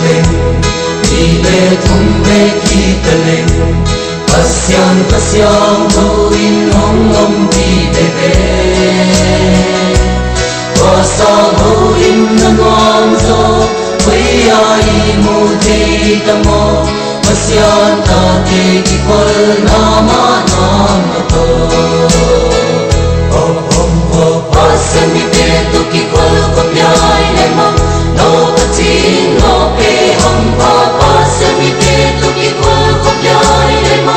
leng đi về thung về khi ta leng pasyang thu in hong om đi về qua sa thu in na ngon zo quay ai mu te tamo pasyang ta te ki kwal na ma nam to pasyang mi te tu ki kwal ko pyai le ma no patin no pe hum pa pasyang mi te tu ki kwal ko pyai le ma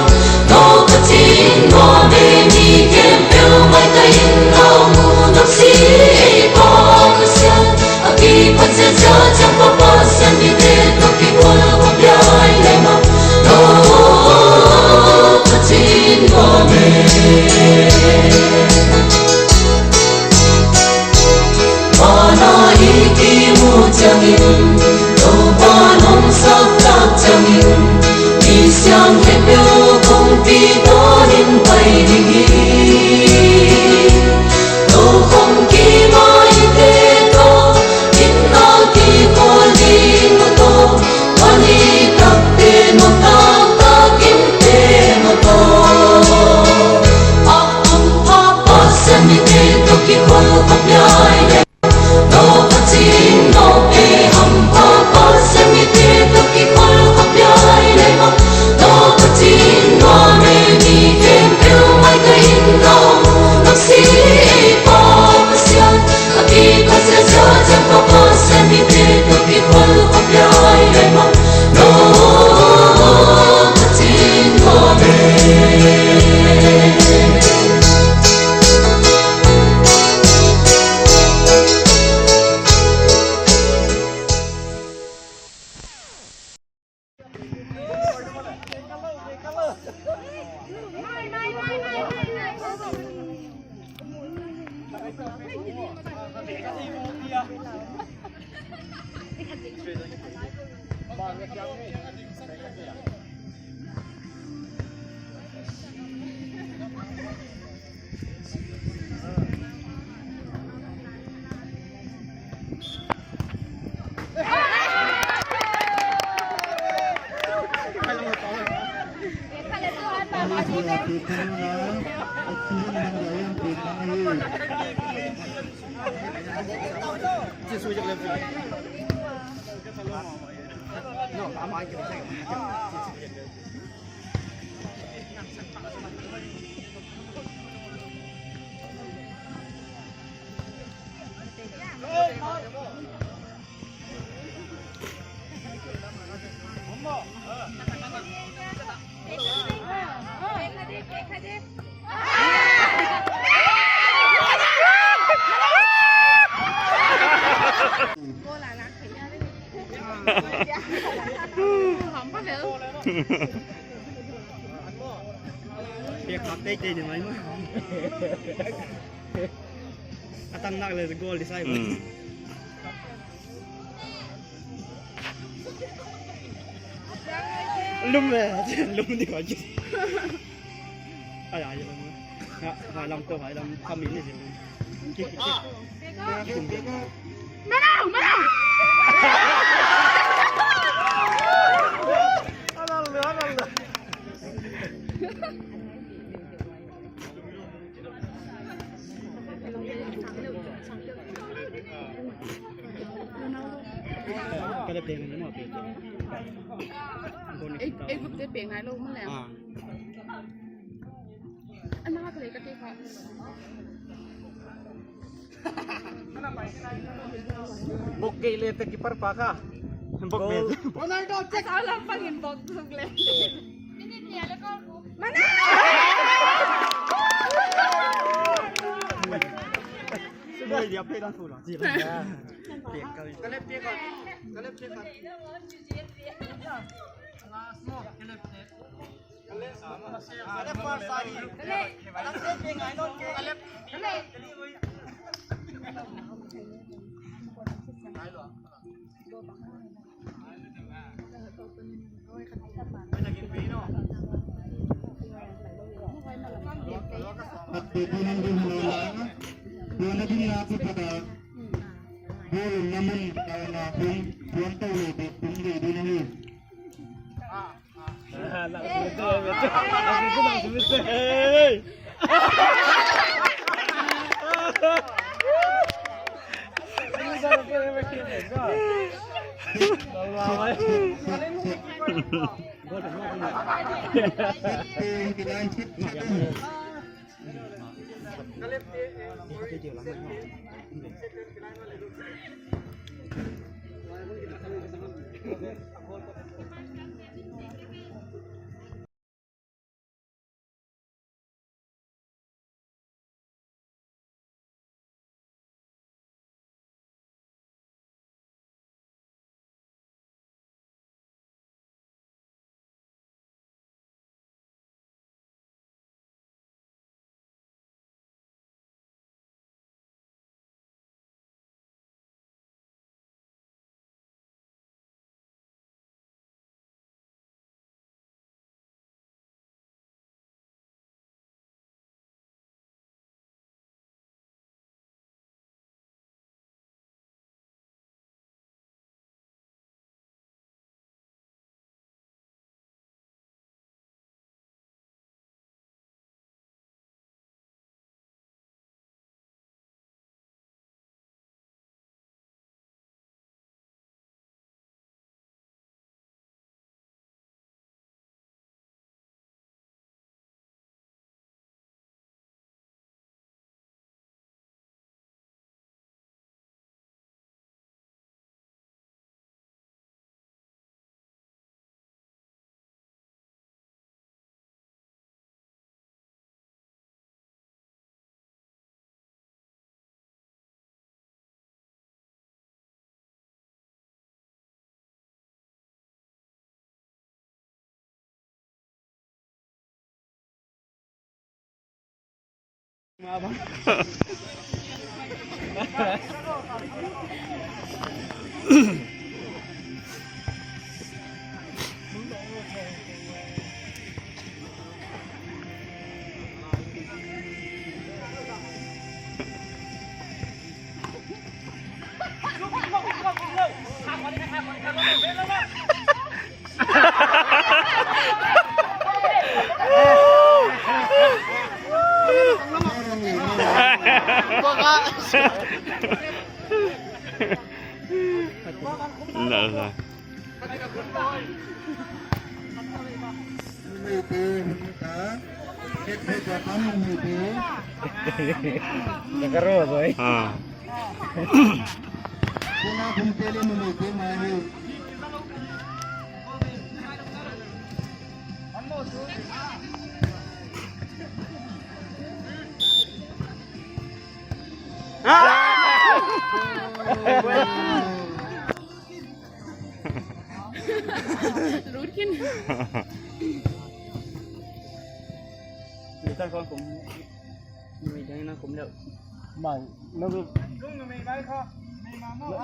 no patin no me ni kem pe mai ta in no mu no si pa pasyang aki pasyang ja chang pa pasyang mi te tu ki kwal ko pyai le ma no patin no me Changin, đâu ba nông sắc tác changin, đi sang hết biểu không pi đó đến bay đi, đâu không kỳ mai thế to, in na kỳ qua đi một to, quan đi tập te một ta kim te một to, pa sen mi te to kỳ qua tập lại để, đâu phát triển đâu pe hum pa pa sen mi te to kỳ qua tập lại để mà, đâu phát triển đâu me ni kem yêu mai cái in đâu, nắm si pa pa sen, aki pa sen cha cha pa pa sen mi te to kỳ qua tập lại để mà, đâu phát triển đâu me Việc mặc đây thì mấy mà tăng nặng là goal đi sai vậy lum về lum đi khỏi chứ ai ai vậy lum phải làm cơ phải làm tham miếng này gì Má đâu cái đẹp này nó đẹp em cũng sẽ biển này luôn mới làm anh nói cái gì phải bok gile te keeper pa ka bok bel Ronaldo check salah pangin bok sugle ini dia le ko mana sudah dia play langsung lah ji lah piek kali kalep piek kalep par sai kalep piek ngai non ke kalep Pagkukulang din hula, doon na din lapit pada Pulun namun karena pun tahu lebih tinggi di sini. Lah. Ah.รู้ขึ้น người ta con cũng mình thấy nó cũng được mảng nó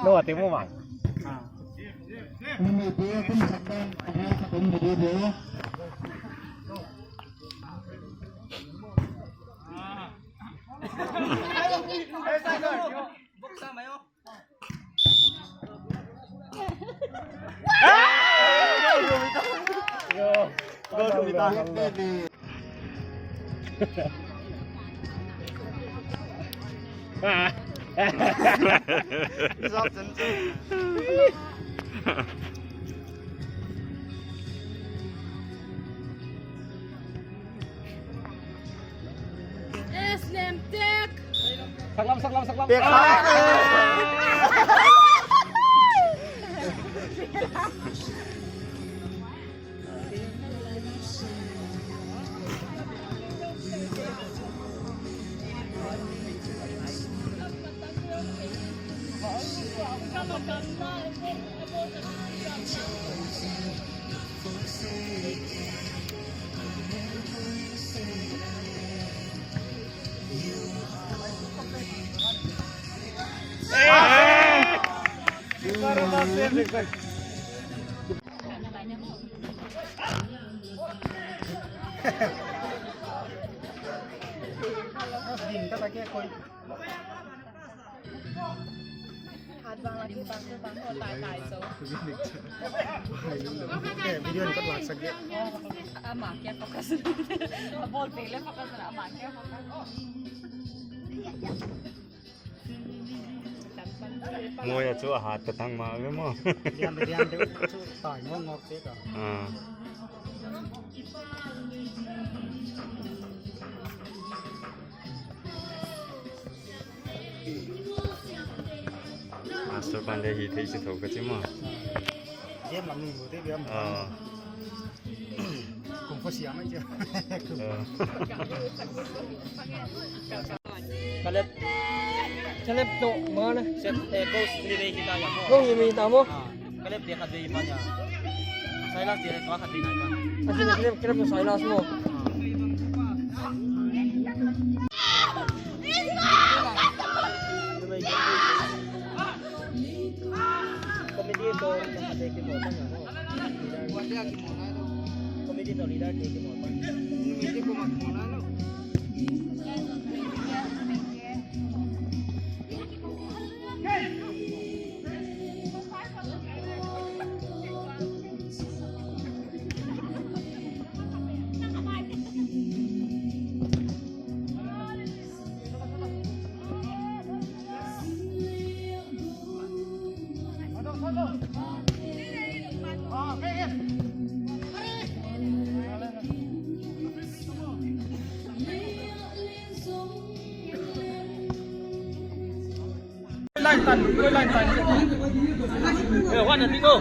nó là tiếng mô mảng à Ini dia pun sedang sebelum berdiri. Gol Kumita. Stop sensor. Slam Tech. Saklam. คาดหวังที่บางคนตายโซ่ video ni kan WhatsApp dia. Amaknya fokus. Boleh fokus na amaknya fokus. Mua ya chỗ hạt từ thằng mà đúng không? Diam dia tải ngok thế cả. Masuk pandai hiti situ ke cuma. Dia làm mình thế dia. Cũng có xiang aja. Kalip to, mana? Set goes nilai kita yang mo. Kung yung mo? Kalip dia kadai pa niya. Saya lang dia ko kadai na pa. Kasi kalip yung silas mo. Komedi to kadai ke mo tang mo. Komedi to leader ke mo pa. Komedi ko mak mo na no. Wan nanti go.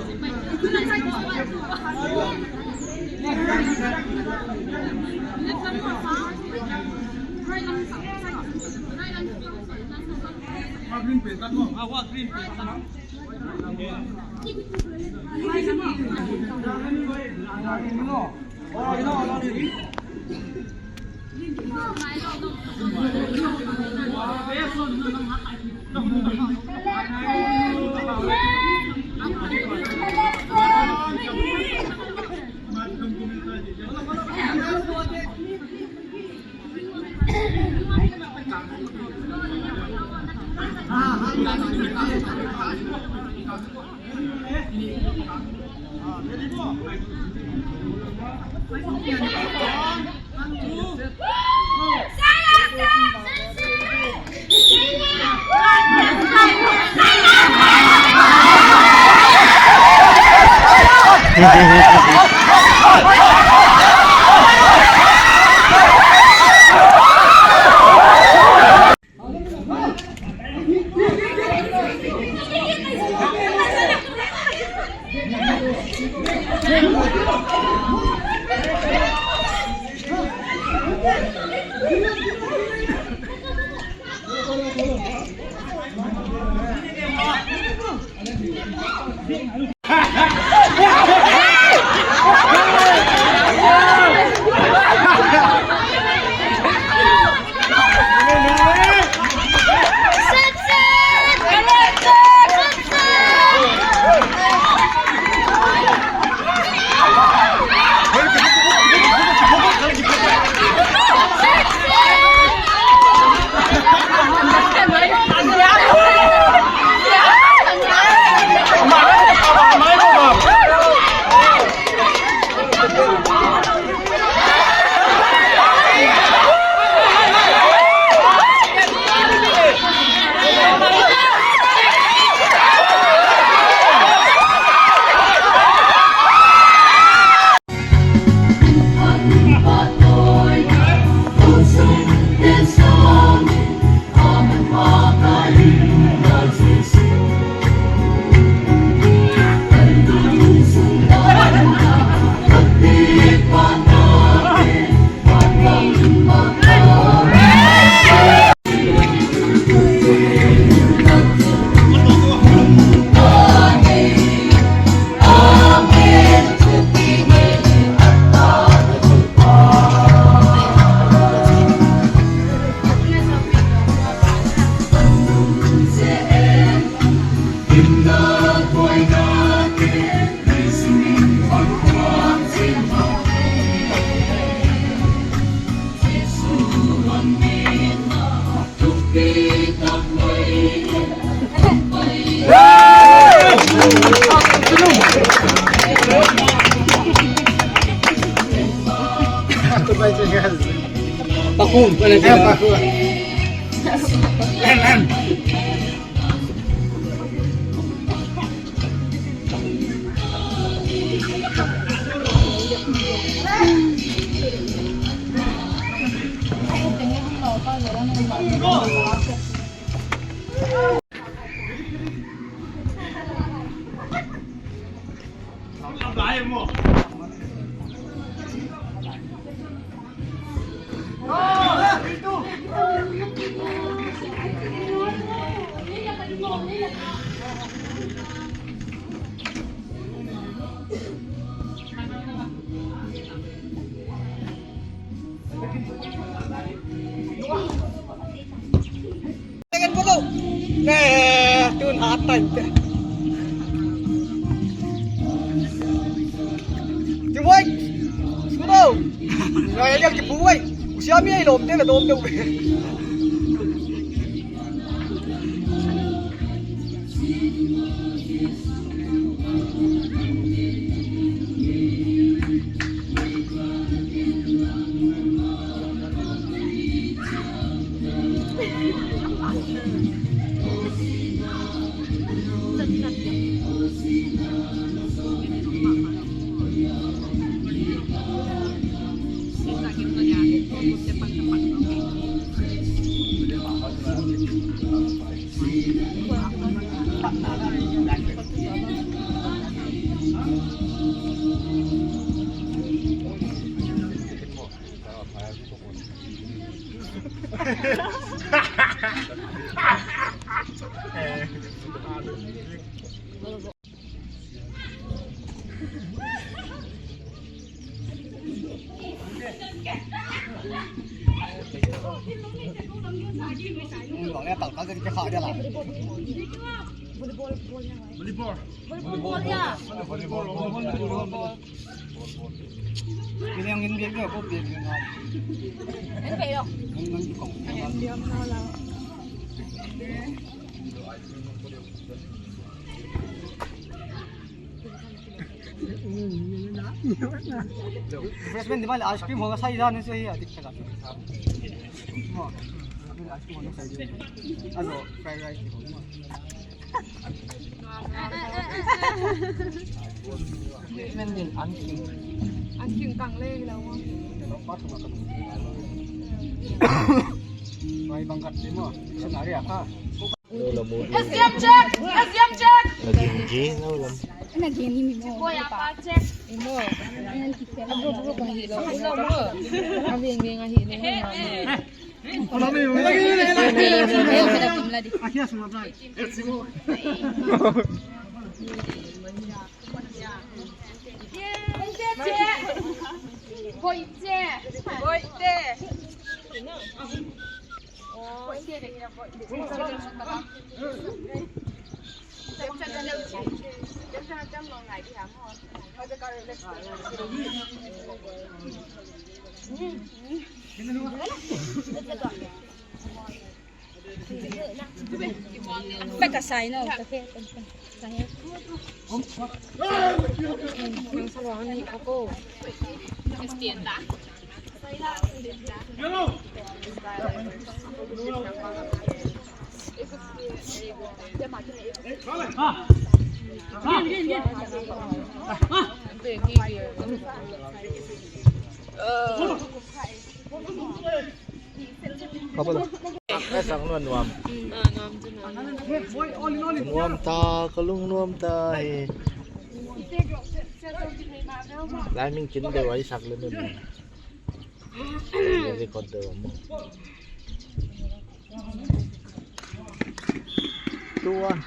กุ้งอะไรที่ปลาคือแอนแอน Jangan pukul. Nah, tun hatan. Cuy, xuống đâu? Rồi anh em chụp phú ấy. Xem đi lồm thế là tôm đâu. Bỏ ra tàu có cái khỏi ra lại. Cái em nghiên cứu cái có tiền ngon. Em về đâu? Freshman di ba ice cream hoga sai ra ne sai adik ka. Ice cream hoga sai. Ano, fried rice di hoga. Freshman din anking. Anking kang lê đâu không? Nó bắt sama kan. Mai bangkat di mo. Senari apa? SDM check! SDM check! Lagi Boy apa check? Akhirnya semua belai. Boy check! Boy check! Boy check để boy. Chắc chắn trong lòng ngày đi hả thôi. Thôi cho con lên. Phải cả sấy nữa. Yang saluang ni ako. Estienda. Hello. Apa tu? Sang nuam nuam. Nuam ta kalung nuam ta. Lai mình chín đều ấy sạc lên mình. Để còn đều mà. Tuan.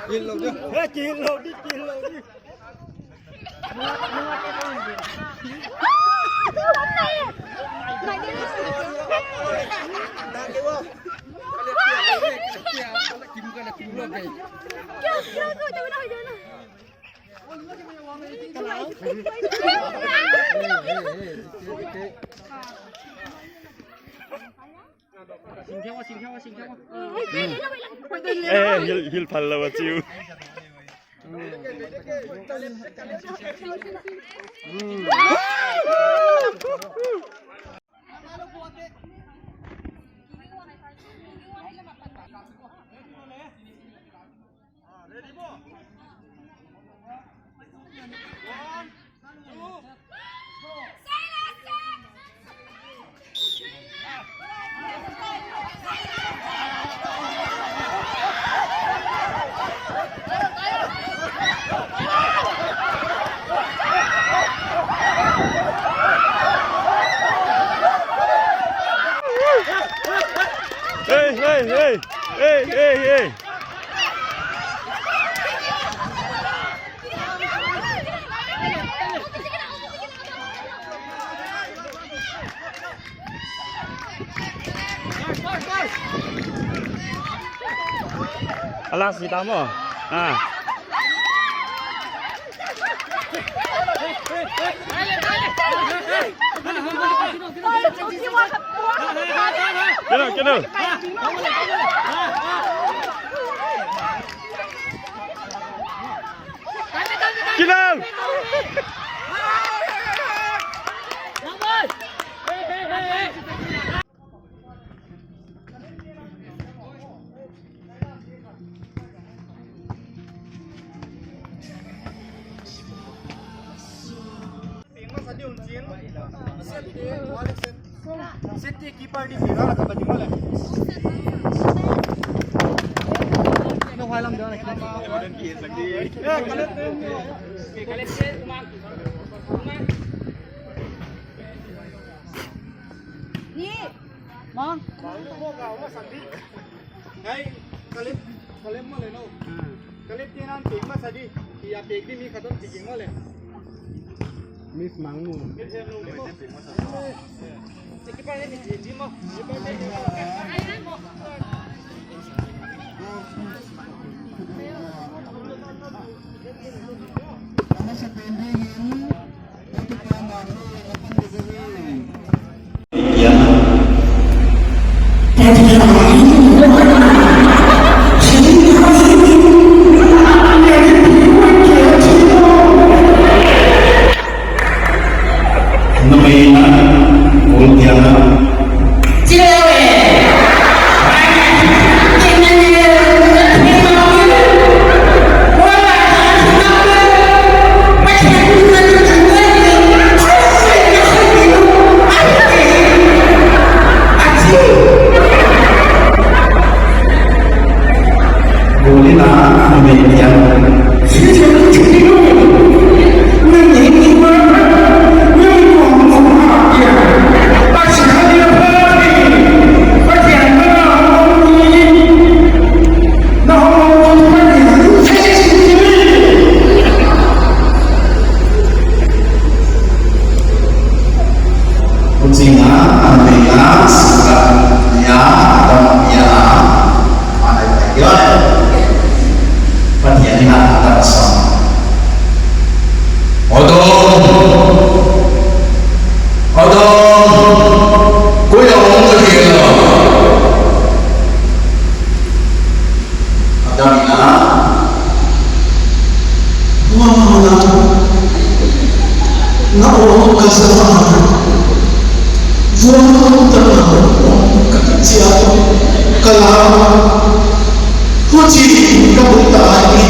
Nhìn lầu chưa? Chiên lầu đi. Đang kêu không? Cái là kim luôn này. Xin theo. 에, 힐 발라와 지우. 에이. Alas, kita mo. Ah. Kenal. Kenal. City keeper di Mira ka ba di mo lang? No halam daw na kita. Wadan kiss lagi. Kalit. Kalit umag. Ni. Mang. Mo ka mo sandi. Hey, kalit mo le no. Kalit tinan pig ma sadi. Iya pig di mi khatam pig mo le. Miss Mangmu. Keeper ni di mo. Keeper ni. Karena sepending untuk pemain Kucing kamu tadi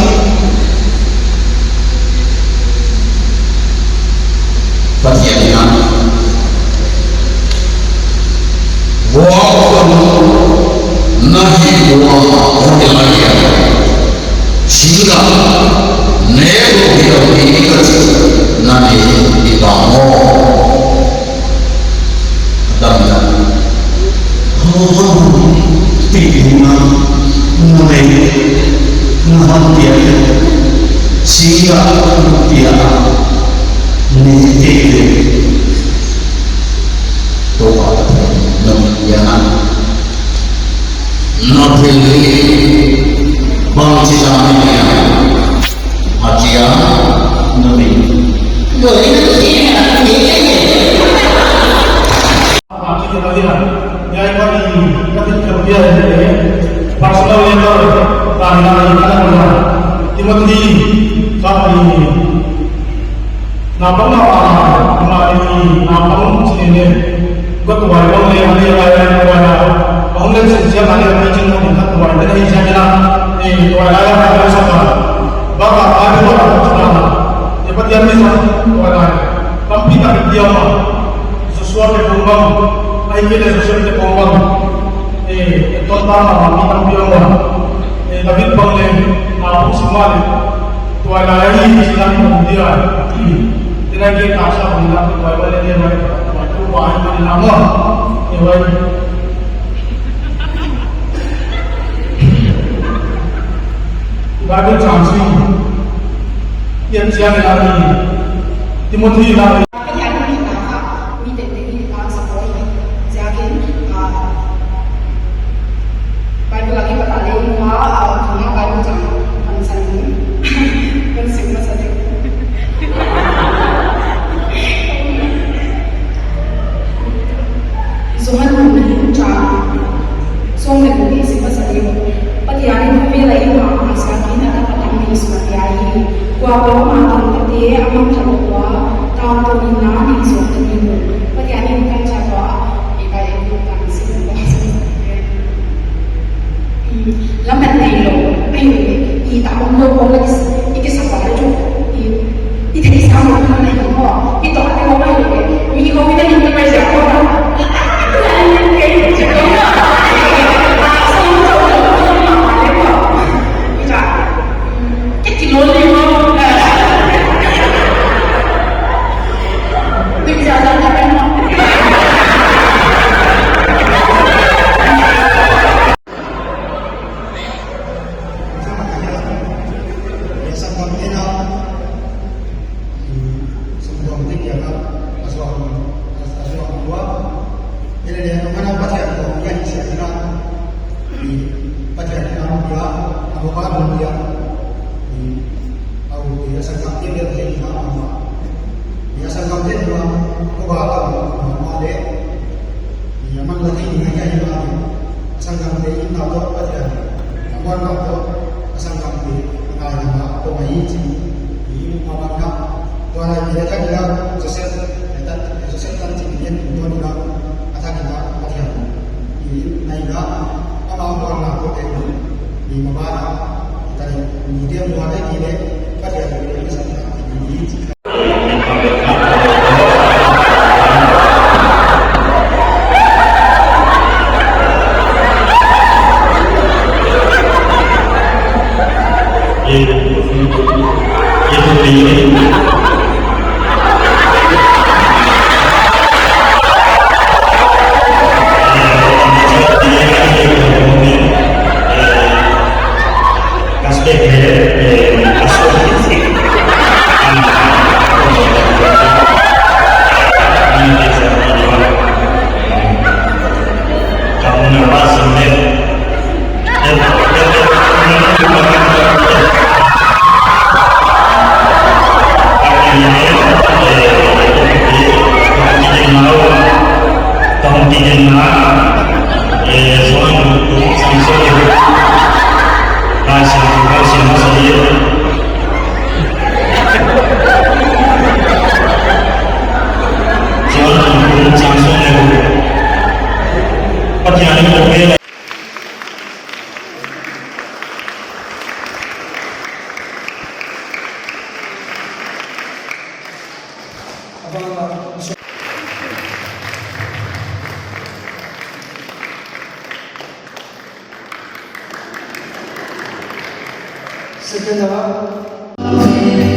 Second Hãy subscribe cho kênh Ghiền Mì Gõ để không bỏ lỡ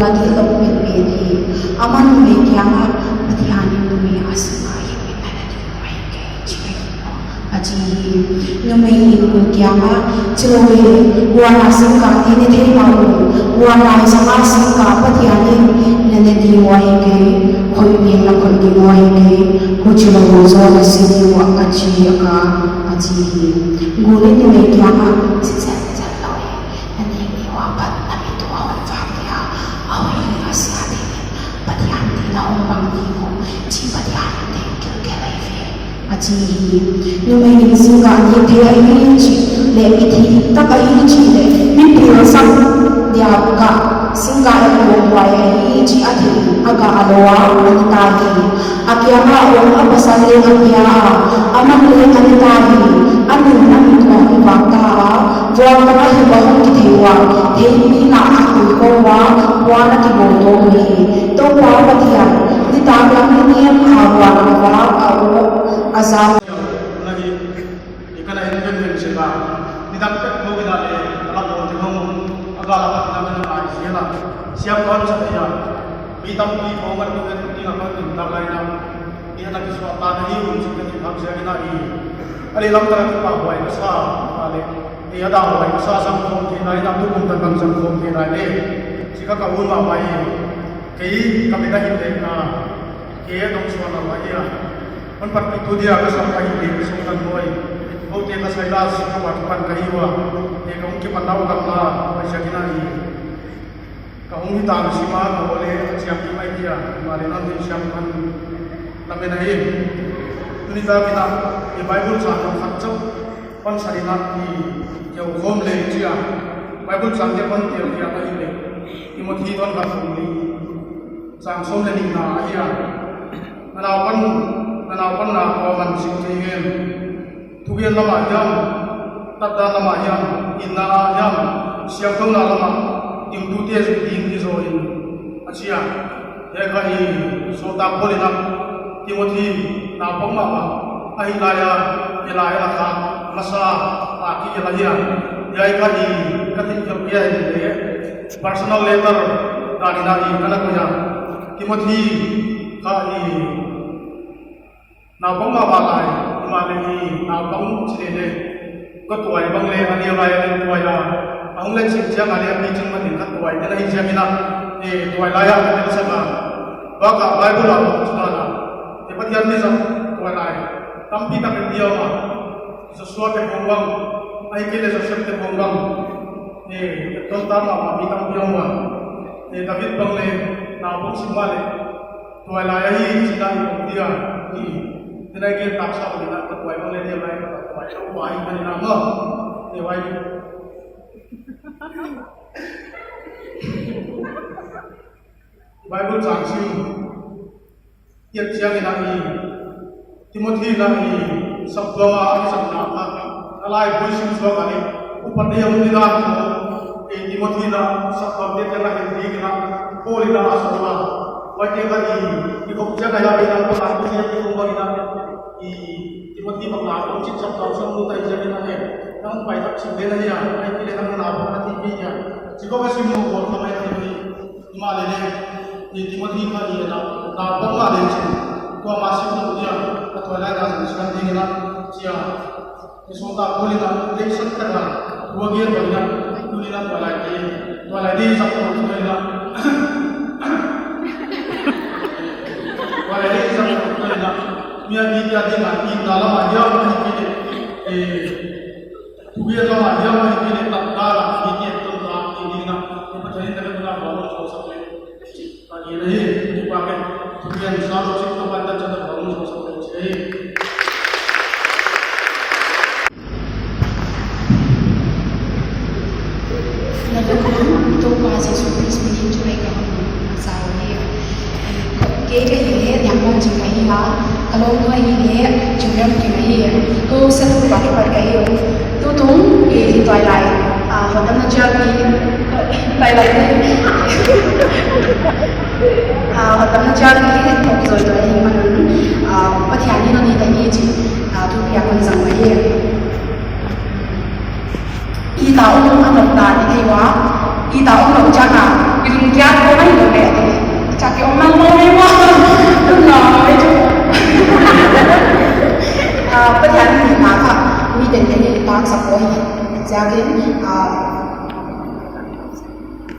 lagi ke pemimpin di aman me kiama patihani me asma ye panadi mai ke chike aji nume ku kiama chloe wana singka dine thei mau wana sama singka patihani nene di wai ke khoi me la khoi di wai ke ku chilo zo na sini wa aji aka aji gune nume kiama sisa aji nume ni singa ni thea hi chi le mi thi ta ka hi chi le mi pura sam dia ka singa ko wa hi chi ati aga alowa ani ta hi akya ma o abasal le akya aman le ani ta hi anu nam ko hi wa ta wa ka hi wa ki thewa he mi na ko wa na ki bo to mi to wa pathia ni ta la ni ha wa azam lagi ikan air ben sila ni dapat mau kita le alam mau tengok agak lama kita mengenai siapa siapa saja bitam di bawah kita tinggal kita lain ini ada kesuatan ini untuk kita bisa kita ini ada dalam terang bahwa masa ada ini ada bahwa masa sampai kita ini dapat untuk tentang sampai kita ini jika kau mau bayi kei kami dah kita kei dong suara bayiมันปัดไปตัวเดียวก็สำคัญดีไปส่งกันบ่อยโอเทก็ใช้ลาสิกว่าปันกันว่าเอกองค์ที่ปันเอากันมาไปเสียกินอะไรก็องค์ที่ตามสิมาก็เลยเสียงที่ไม่เดียมาเลยนั่นที่เสียงมันทำเป็นอะไรนี่ตากินในไบเบิลสอนเราขัดเจ้าปันสรีระที่เกี่ยวข้องเลยเชื่อไบเบิลสอนจะปันเกี่ยวกับอะไรเลยที่มันที่ต้นกับตรงนี้สั่งสมเลยนิ่งหนาเฮียเราปันna kawan singkihen tugian lama yam tata lama yam inna yam siang kau na lama tim tutia tim isoin asia ya kai sota polina timothy na poma ai laya elaya ka masa aki elaya ya kai katin kya ni personal letter dari kana ko ya timothy kai nào bóng vào lại mà lên nào bóng chỉ để có tuổi bóng lên anh yêu lại lên tuổi là ông lên xin chiang anh em đi chân mà đến các tuổi nên anh chiangina thì tuổi lại à thì sẽ mà và cả lại cũng là chúng ta là thì bắt đầu đi xong tuổi lại tâm phi tâm điều mà số số cái phong vong ai kia là số số cái phong vong thì tôn ta mà bị tâm điều mà thì David bóng lên nào bóng xin mà lên tuổi lại ấy chỉ là một điều thì thế này kia tạm sao để lại cái quầy con lên điều này quầy trong quầy mình làm ngơ điều này Bible giảng sư tiết chiang cái này Timothy này sắp qua sắp nào khác lại vui sinh cho cái này upat dia mesti dah Timothy dah sắp qua tiết chiang cái gì cái nào cô đi dah asal wajib lagi di komisi kaya bilang pelaku yang dikumpulan di Timothy mengaku cicak tahu semua tak jadi nanya, kamu baik tak sebenarnya ya, baik pilih kamu apa nanti pilihnya. Jika masih mau buat kamu yang ini, malah di Timothy kali ya, nak malah ini, kau masih mau dia, atau lain dah sekarang ini nak cia, sesuatu boleh nak dia sekarang, dua dia boleh nak dua lagi satu boleh nak. Walau ini sama seperti nak mian dia dengan in dalam aja macam ini, tujuan dalam aja macam ini tak dalam ini tentang ini nak percaya dengan kita baru sosok ini dipakai tujuan selalu kita pada cara baru sosok ini. Itu masih sulit meninjau kamu masalah dia. Cái gì nhằm mong chừng này hả? Kalau kau ini chừng em chừng này, kau satu pakai pakai itu, tu tung di toilet, hotel najar di toilet ni, hotel najar di toilet ni mana? Patihan ni nanti tanya je, tu biar kau jangan bayar. I tahu orang tak tahu ni wah, I tahu orang jangan, itu dia kau ni boleh.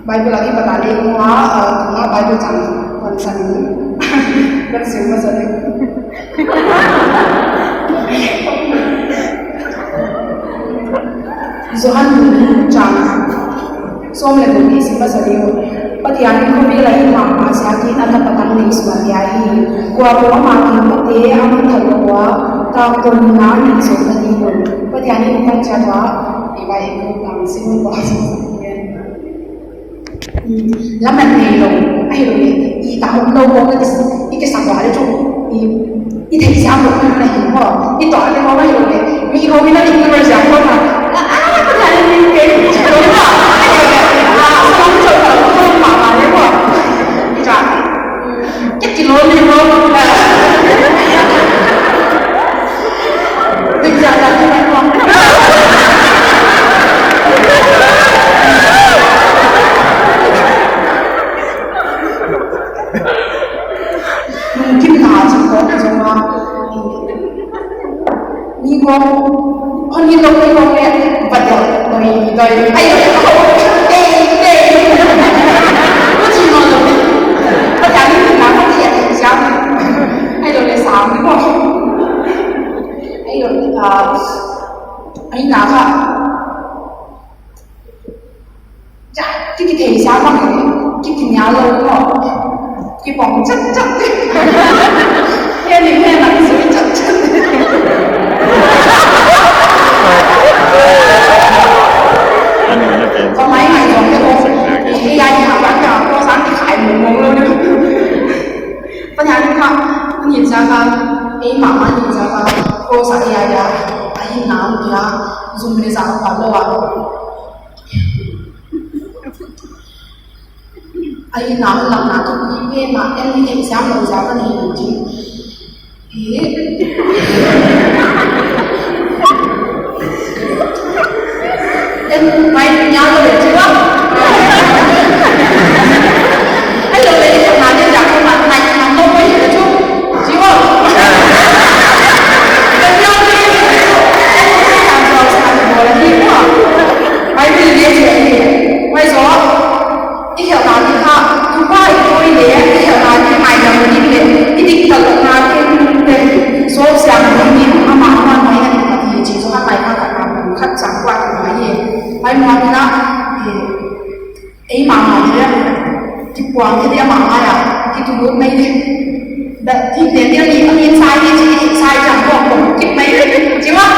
Bible lagi batali nga Bible jang wan san dan semua sana Zohan jang som le dum isi pasaliu patian ko bi lai ma sa ki na patang ni ismariai kwa ko ma ki pate am thalwa ta ko na ni so ta ni ko patian ni kan chawa i bai ko tang sim ko laman ni lo ai lo ni i ta hom lo ko i ke sa wa le chu i thei sa mo na hi ho i to le mo ai lo ni mi ho mi na ni ko sa ko na ko ta ni ke ko na không cho không mà đấy mà chả chắc chỉ nói gì không bây giờ là như vậy không mungkin nggak cukup cuma ni kok con như lúc đi con nghe vật rồi ayo có gì mà rồi có trả lý thì làm không thiệt thì sao hay rồi để xào đúng không hay rồi anh nào thôi chả cái thì sao mà cái nhà lâu mà cái bóng chắc chắc nghe thì nghe là cái suy chắc chắc có mấy ngày rồi cái cô đi ra nhà bán nhà cô sáng thì khải một mồm luôn có nhà đi không có nhìn ra không ý mà nhìn ra không cô sáng đi ra anh nào thì dùng để giảm khoản lâu à anh nào làm nào cũng biết mà em đi xem rồi giá cái này làm gì em mày nhớ rồi chưa anh rồi lấy cái nào đi đặt mà này mà tôi mới hiểu chứ chưa em nhớ đi em làm rồi làm là gì quá mày đi đi chuyện mày rõ đi hiểu nào thì ha cứ quay tôi để đi hiểu nào thì mày làm đi để đi tập nào thì số sáng thì mà hoàn mày là thì chỉ số hai mày khác cả khách sáng qua thì mày gì ai mua thì đó ấy mà thế cái quán cái dia mà à cái tụi nó mấy thì để dia đi ăn sai đi chỉ sai chẳng có cũng kịp mấy chứ không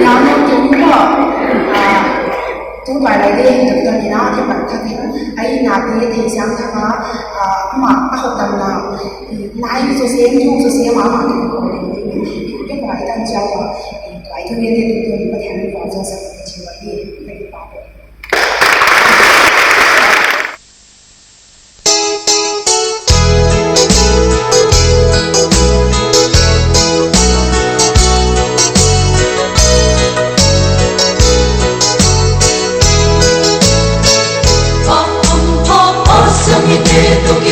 nhau nhau chúng tôi lại đây đi thực ra thì nó thì bản thân ấy là thì sáng thằng nó mà học tầm nào thì lái cho xe mà cái bài đang trao rồi cái thứ nhất thì tôi có thể nói cho sẽ chỉ là đi về bảo vệ Hãy subscribe cho kênh Ghiền Mì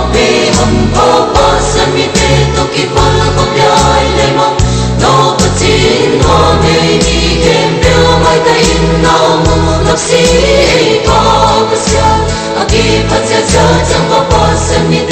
Gõ để không bỏ lỡ những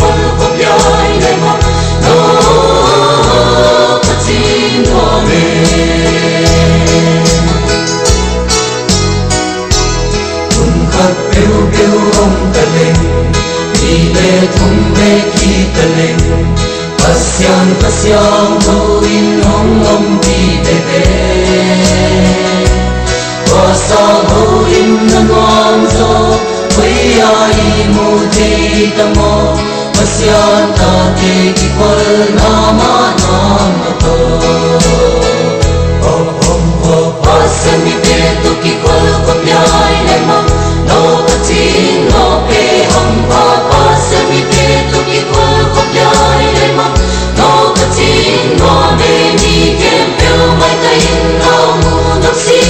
video hấp dẫn ông ta lên đi về thung về khi ta lên pasyan tuin ông đi về sa hoin na ngon zo quay ai mu te tamo pasyan ta te ki kwal nama to pasyan mi te tu ki kwal ko pyai le ma no patin no pe hum pa pasyan mi te tu ki kwal ko pyai le ma no patin no me ni kem pe mai ta in no mu no si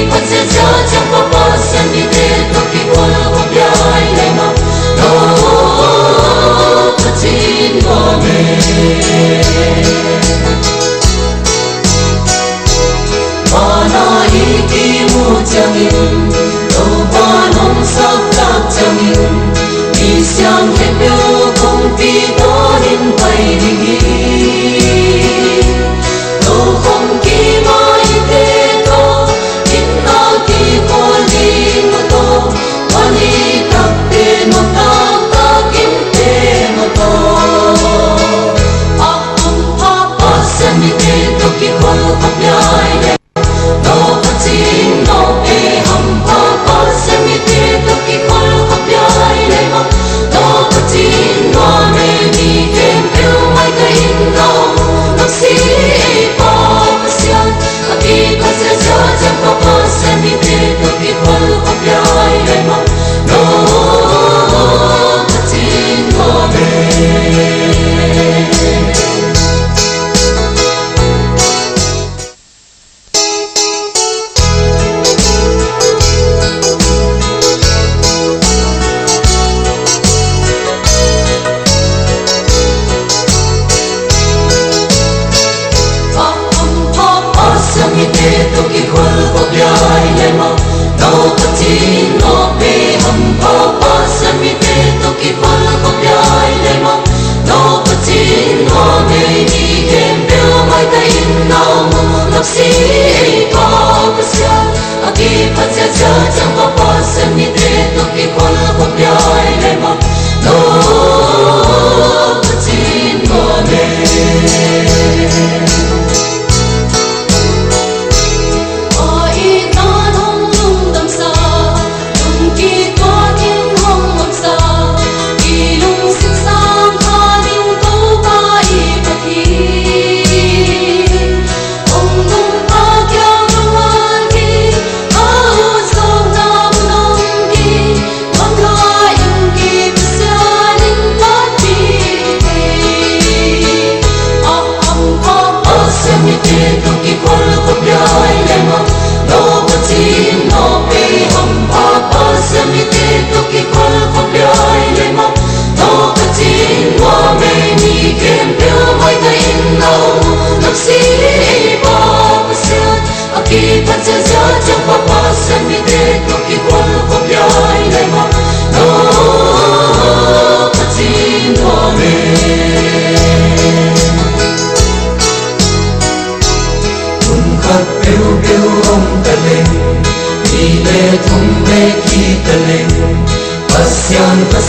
Pasya jajang papasan mi te to ki kwal ko pyai le ma no patin mo me mana iki mu jangin to panom sak tak jangin mi siang he pyo kong pi dorin pai dingi to kong ki mai te to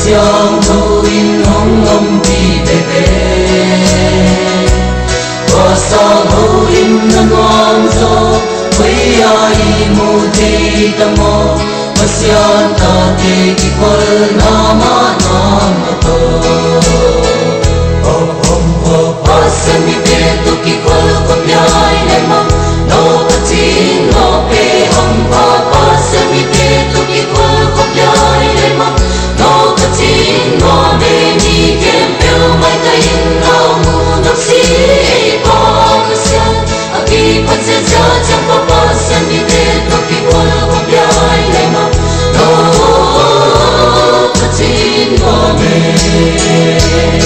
Pasyan tuin ông đi về sa hoin na ngon zo quay ai mu te tamo pasyan ta te ki kwal nama to pasyan mi te tu ki kwal ko pyai le ma no patin no pe hum pa pasyan mi te tu ki kwal ko pyai le ma no patin no me ni kem pe mai ta in no mu no si pasya jajang papasan mi te to ki kwal ko pyai le ma no patin mo me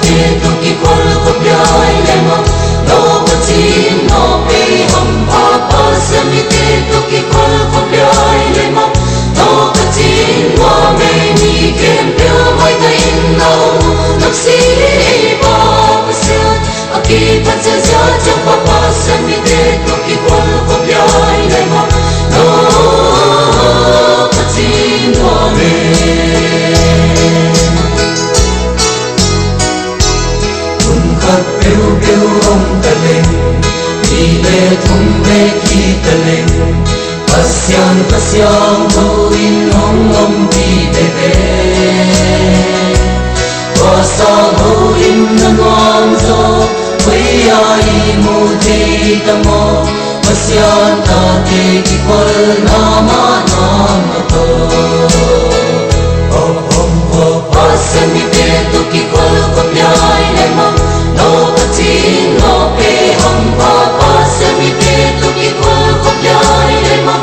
te tu ki kwal ko pyai le ma no pachin no pe hum pa pa se mi te tu ki kwal ko pyai le ma no pachin wa me ni kem pe mai ta in na no si pa se aki pat se ja chang pa pa se mi te tu ki kwal ko pyai le ma no pachin wa me Biu biu ông ta lên, đi về thung về khi ta lên, pasang thu in ông đi về về, qua sa thu in ngon gió, quay ai mu thế ta mo, pasang ta thế ki qual nama to. Pasang mi te tu ki qual ko pyai le ma. No pachin no pe hum pa pa se mi te tu ki kwal ko pyai le ma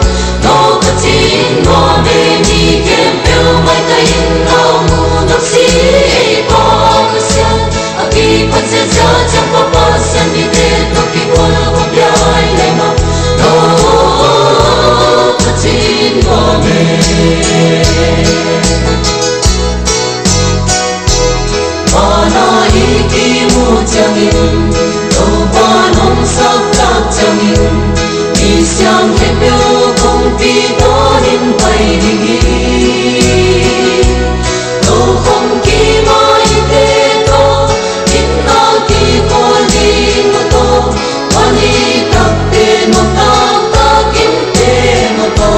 no pachin no me ni kem pe mai ta in na mu no si pa se aki pat se ja chang pa pa se mi te tu ki kwal ko pyai le ma no pachin no me Mana iki mu changin, đâu ba nong sắc tak changin, mi xiang he pyo kong pi to hin pai ding, đâu không ki mai te to, in na ki ko din mo to, ani tak te mo tak in te mo to.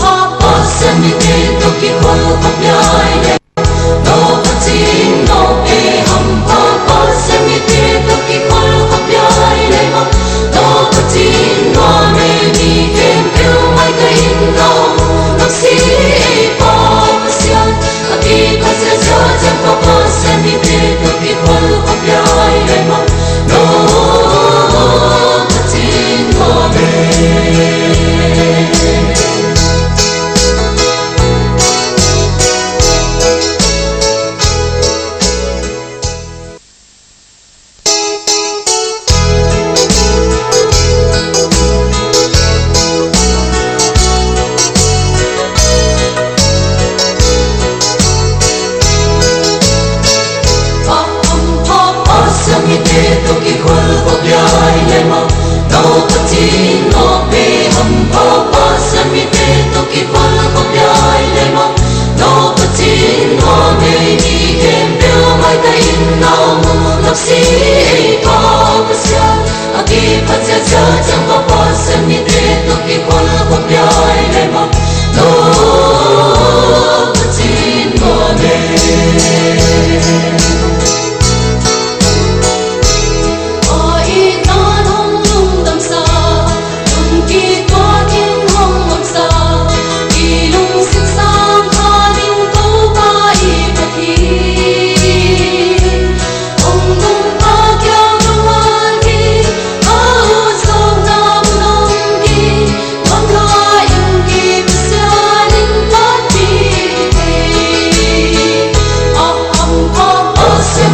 Pa pa se mi te to ki kwal ko pyai le. No pachin no pe hum pa pa se mi te tu ki kwal ko pyai le ma no pachin no me ni kem pe mai ka in na no si pa pasyan aki ka se ja jam pa pa se mi te tu ki kwal ko pyai le ma no pachin no me mi te tu ki kwal ko pyai le ma no pachin no pe hum pa pa se mi te tu ki kwal ko pyai le ma no pachin no me ni kem pe mai ta in na mu no si pa pasya aki pat se ja chang pa pa se mi te tu ki kwal ko pyai le ma no pachin no me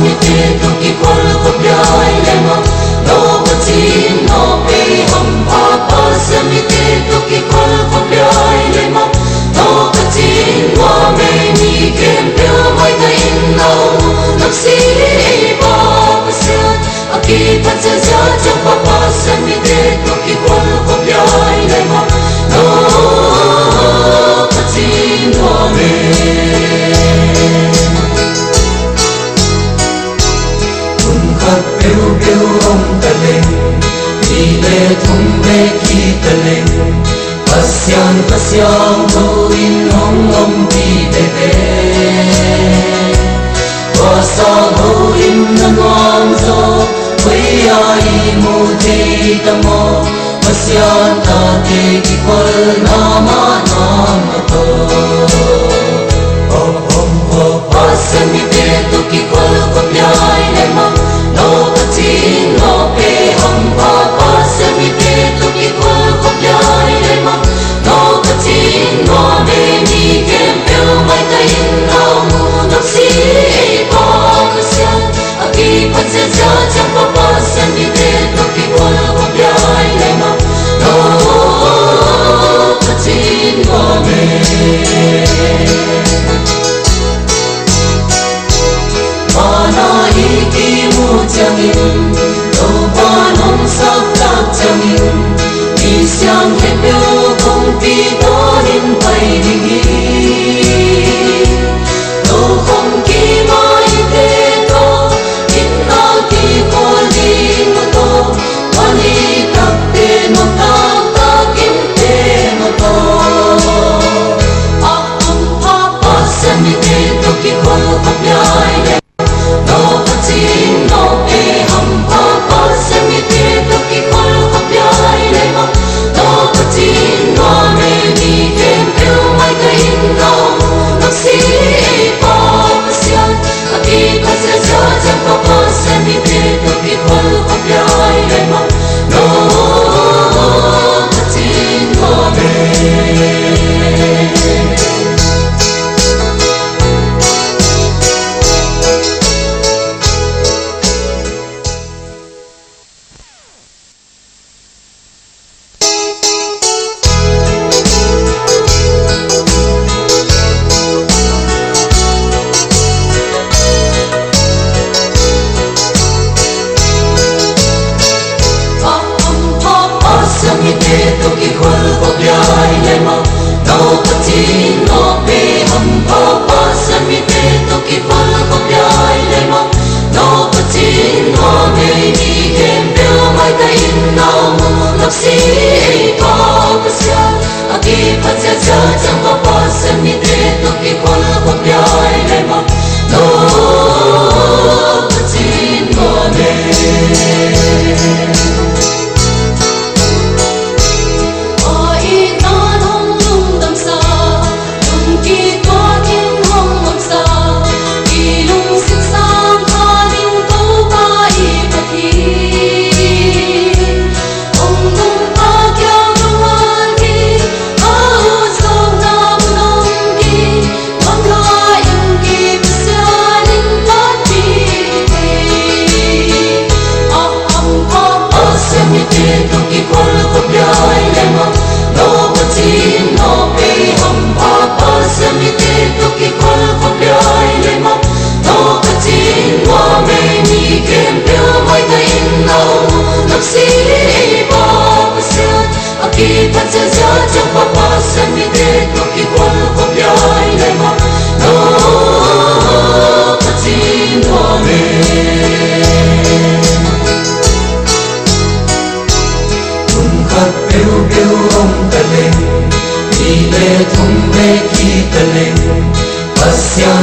mi te tu ki kwal ko pyai le ma no pachin no pe hum pa pa se mi te tu ki kwal ko pyai le ma no pachin wa me ni kem pe mai ta in na no si pa pasya aki pat se ja chang pa pa se mi te tu ki kwal ko pyai le ma no pachin wa me biu biu ông ta lên, đi về thung về khi ta lên, pasang thu in ông đi về về, qua sa thu in ngon gió, quay ai mu thế ta mo, pasang ta thế ki kwal nama to. Pasang mi te tu ki kwal ko pyai le ma. No pachin no pe hum pa pa se mi te tu ki kwal ko pyai le ma no pachin no me ni kem pe mai ta in na mu no si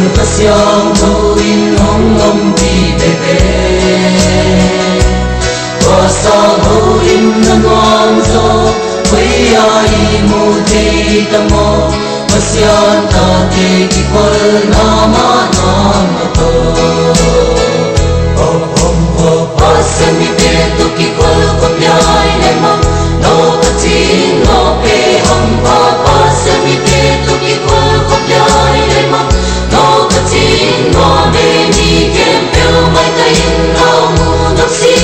pasang tuwing hongom di bebe Pasang huim na ngomzo Quay ai mu te tamo Pasyan ta te kikwal nama nama to Pasang mi te tu kikwal kumyay lemam No patin no pe hampa Pasang mi te tu kikwal kumyay lemam No patin no me ni kem peo mai ta in lao mu Nak si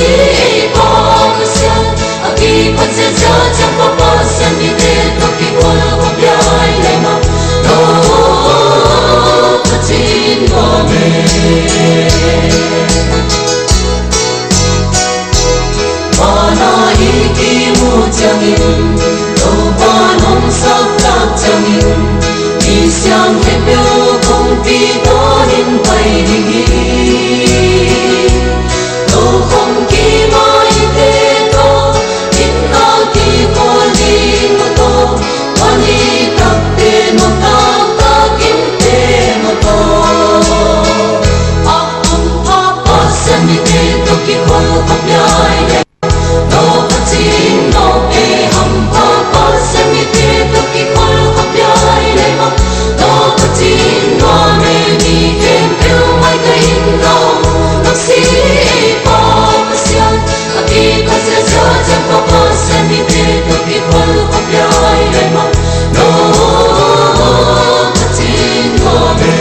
pa pasyan Aki patsa ja jam pa pasang mi te tu kikwal kumyay lemam No patin no me Mana iki mu jangin Đâu ba nông sắc tác jangin Đi sang hết biểu không pi đó đến bay đi Đâu không kỳ mai thế to Đến na kỳ cô đi ngô to Quan đi tập tê nô ta kiếm tê ngô to Pa san mi tê to kỳ khol khop yai No patin no pe hampa pasang mi te tu ki khol khop yai lemam No patin no me ni kem peo mai ka in lao Nak si pa pasyan Aki kasa ja jam pa pasang mi te tu ki khol khop yai lemam No patin no me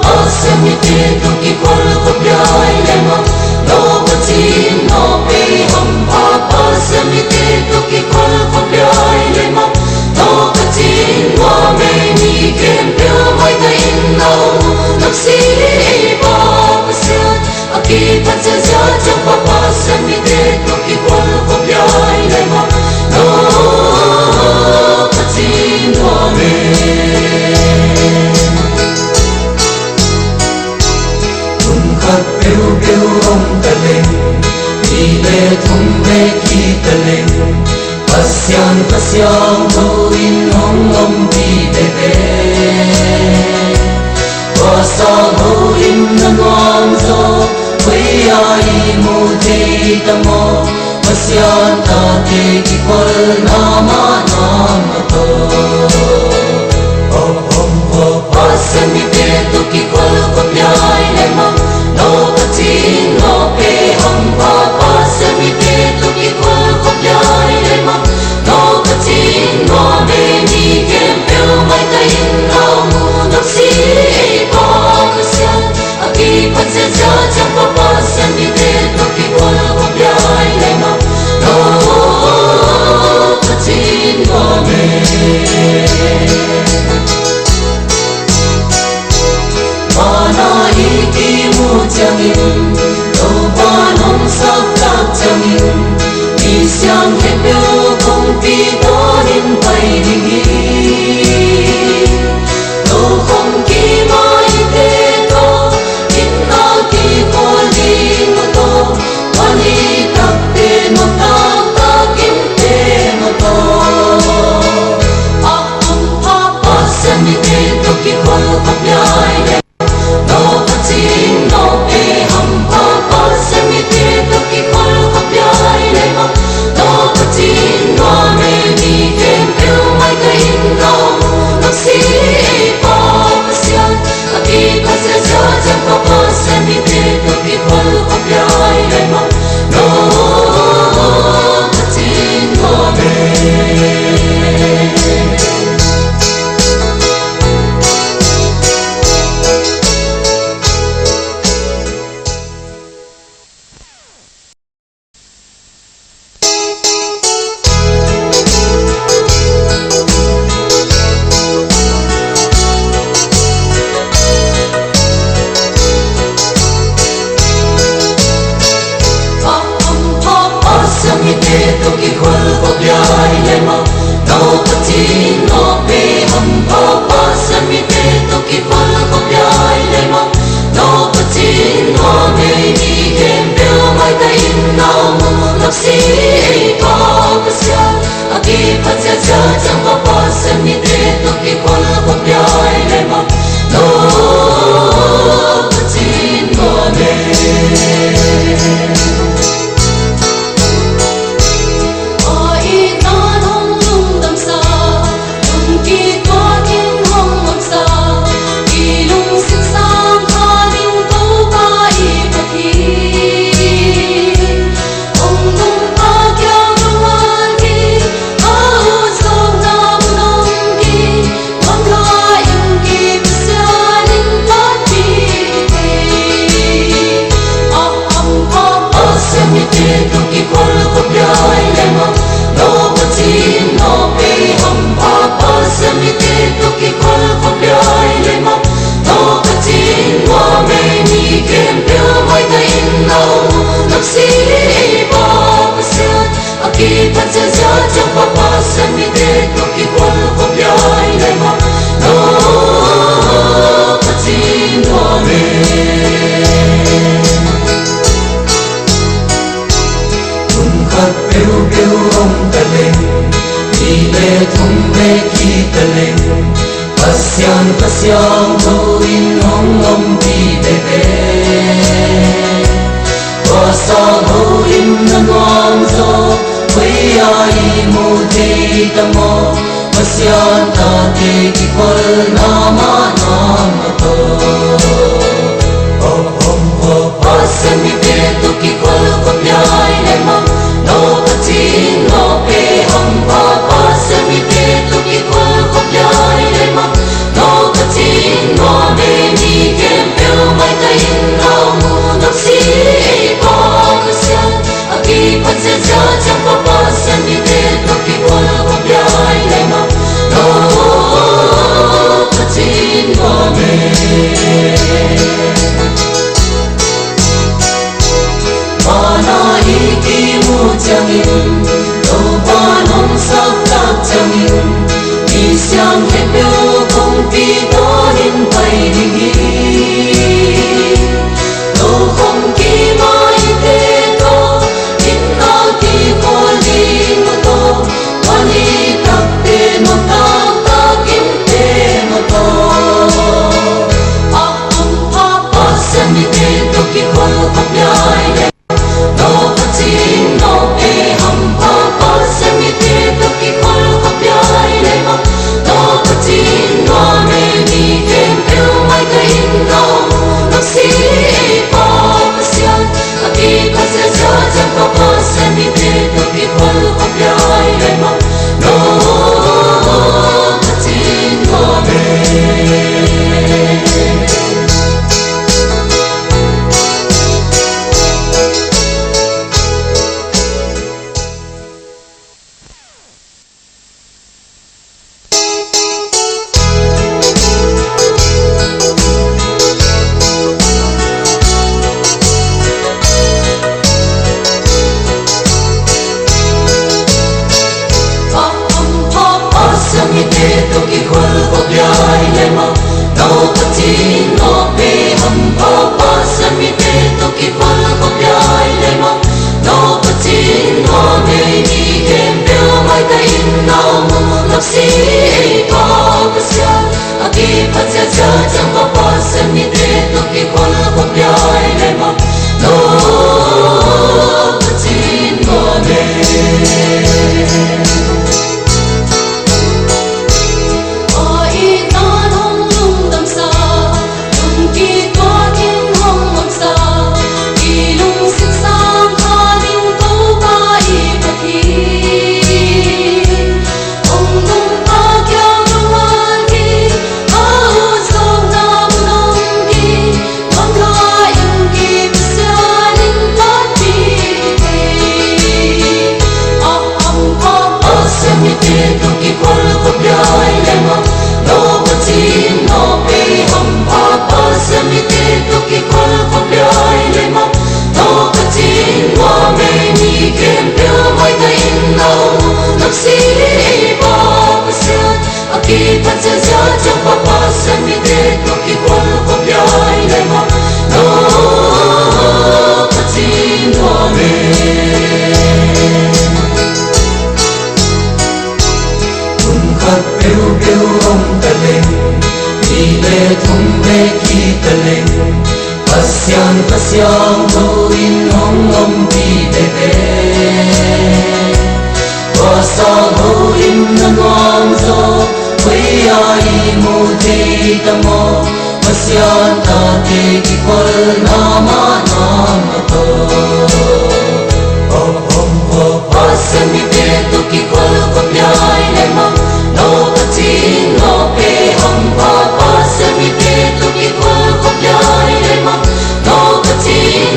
Pasang mi te tu ki khol khop yai lemam No patin no pe hampa Pasang mi te tu ki khol khop yai lemam No patin no me ni kem peo mai ta in lao mu Nak si pa pasyan Aki patsa ja jam pa pasang mi te tu ki khol khop yai lemam No patin no me Pasang tuwing hongom di bebe Pasang huim na ngomzo Quay ai mu te tamo Pasyan ta te kikwal nama nama to Pasang mi te tu kikwal khop yai lemam No patin no pe hampa Pasang mi te tu kikwal khop yai lemam No patin no me ni kem peo mai ta in lao mu Nak si pa pasyan Aki patsa ja jam pa pasang mi te tu ki khol khop yai lemam No patin no me Mana iki mu jangin Đâu ba nông sắc tác jangin Đi sang hết biểu không pi đó đến bay đi Đâu không kỳ mai thế to Đến na kỳ cô đi ngô to Quan đi te tu ki kwal ko pyai le ma no patin no pe ham pa pa se mi te tu ki kwal ko pyai le ma no patin wa me ni kem pyo mai ta in no nak si pa se aki pa cha cha cha pa pa se mi te tu ki kwal ko pyai le ma no patin wa me khát biêu biêu ông ta lên đi về thung về khi ta lên pasyan thôi ông đi về về qua sa thôi nắng ngon gió với ai mù thế ta mò pasyan ta thế khi qual nama to pasyan mi te tu ki qual ko pyai le ma no patin no pe ham pa pasyan mi te tu ki qual ko pyai le ma no patin no me ni kem pyo mai ta in no nak si pa pasyan aki pasyan cha cha pa pasyan mi te tu ki qual ko pyai le ma no patin no me mana iki mu changin to panom sak tak changin mi siang he pyo kong pi to hin pai dingi to kong ki mai te to in na ki ko ding to mani tak te no tak tak kim te no to pa pasyan mi te to ki kwal ko pyai no patin no pe ham pa pasyan mi te tu ki kwal ko pyai le ma no patin no me ni kem pyo mai ta in no nak si pa pasyan aki pasyan cha cha pa pasyan mi te tu ki kwal ko pyai le ma no patin no me mi te tu ki kwal ko pyai le ma no patin no pe ham pa pasyan mi te tu ki kwal ko pyai le ma no patin no me ni kem pyo mai ta in no nak si pa pasyan aki pasyan cha cha pa pasyan mi te tu ki kwal ko pyai le ma no patin no me pasyan thôi ông đi về về qua sa thôi nắng ngon gió với ai mù thế ta mò pasyan ta te ki kwal nama to pasyan mi te tu ki kwal ko pyai le ma no patin no pe ham pa pasyan mi te tu ki kwal ko pyai le ma no patin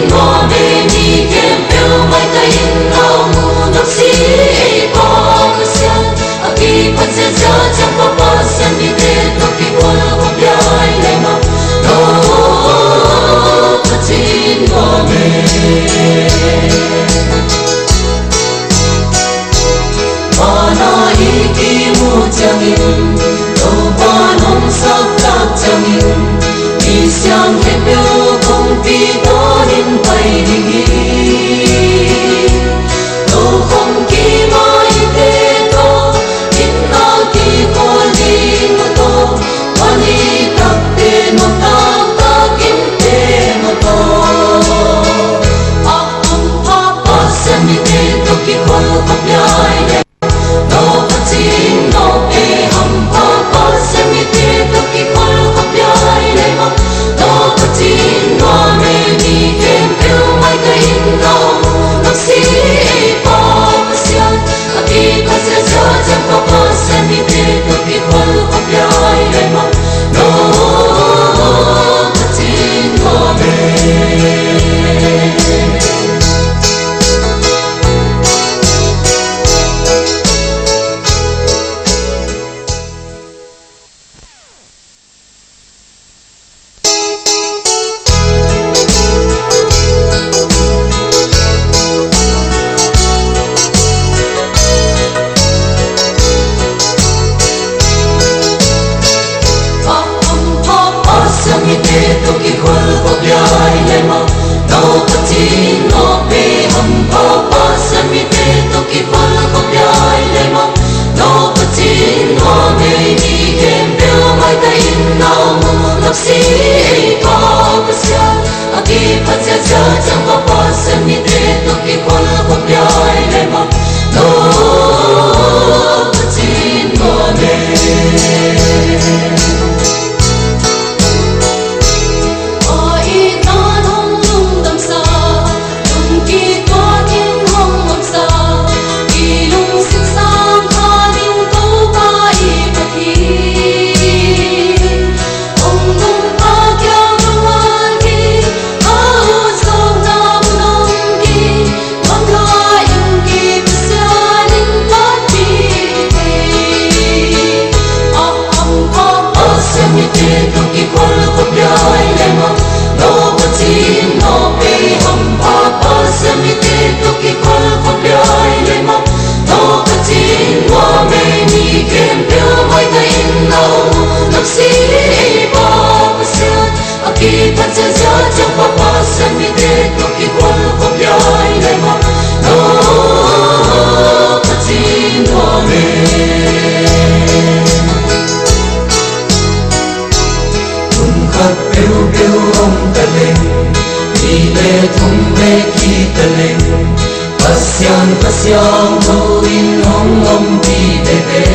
xiang thu in hong om đi về về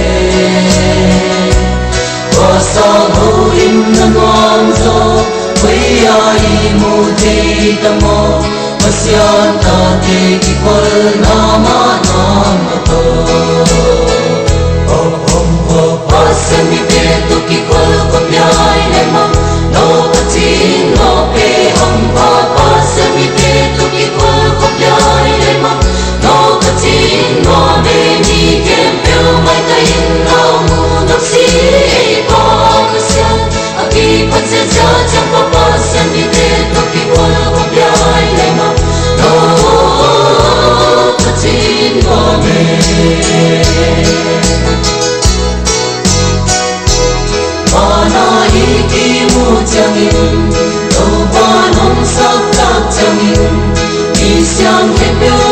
và sao thu in nan wang zo quay ai mu thế tâm mô và xiang ta thế ki qual nama nama to Pasami pe tu ki qual ko pyai le mam no patin no pe hum pa pasami pe tu ki qual ko pyai le mam no patin no me ni kem pe mai ta in no mu no si pa sia aki pat se ja cha pa pasami pe tu ki qual ko pyai le mam no patin no me Mana iki mu changin, lo ba nong sak tak changin, mi xiang he pyo